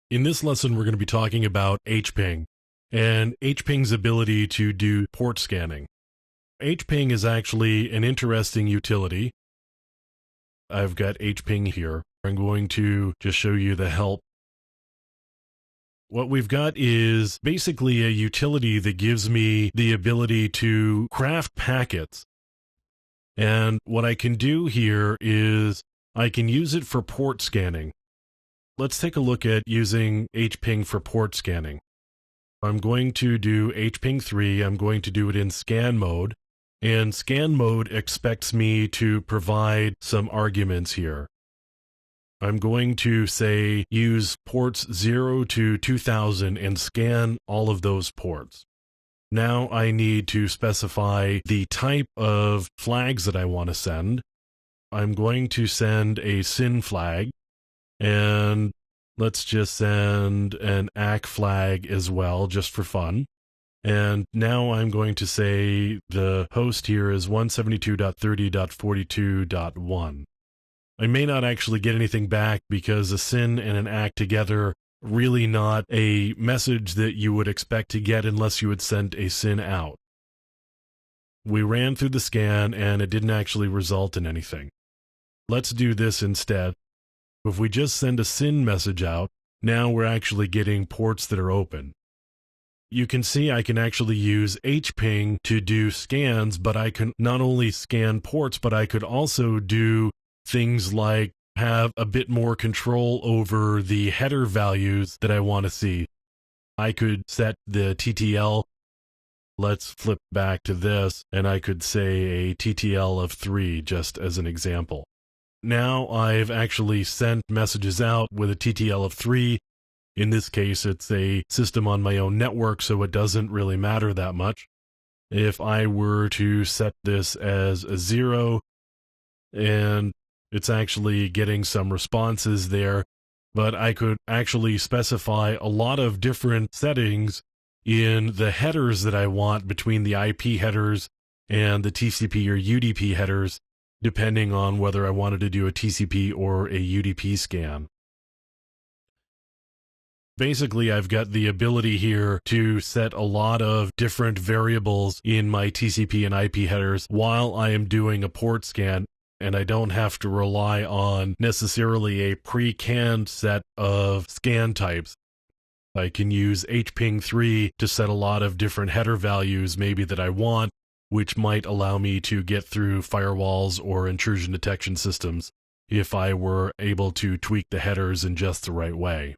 In this lesson, we're going to be talking about Hping and Hping's ability to do port scanning. Hping is actually an interesting utility. I've got Hping here. I'm going to just show you the help. What we've got is basically a utility that gives me the ability to craft packets. And what I can do here is I can use it for port scanning. Let's take a look at using Hping for port scanning. I'm going to do Hping 3. I'm going to do it in scan mode. And scan mode expects me to provide some arguments here. I'm going to say use ports 0 to 2000 and scan all of those ports. Now I need to specify the type of flags that I want to send. I'm going to send a SYN flag, and let's just send an ACK flag as well, just for fun. And now I'm going to say the host here is 172.30.42.1. I may not actually get anything back because a SYN and an ACK together really not a message that you would expect to get unless you had sent a SYN out. We ran through the scan and it didn't actually result in anything. Let's do this instead. If we just send a SYN message out, now we're actually getting ports that are open. You can see I can actually use Hping to do scans, but I can not only scan ports, but I could also do things like have a bit more control over the header values that I want to see. I could set the TTL. Let's flip back to this, and I could say a TTL of 3 just as an example. Now I've actually sent messages out with a TTL of 3. In this case, it's a system on my own network, so it doesn't really matter that much. If I were to set this as a 0, and it's actually getting some responses there, but I could actually specify a lot of different settings in the headers that I want between the IP headers and the TCP or UDP headers, depending on whether I wanted to do a TCP or a UDP scan. Basically, I've got the ability here to set a lot of different variables in my TCP and IP headers while I am doing a port scan, and I don't have to rely on necessarily a pre-canned set of scan types. I can use Hping 3 to set a lot of different header values maybe that I want, which might allow me to get through firewalls or intrusion detection systems if I were able to tweak the headers in just the right way.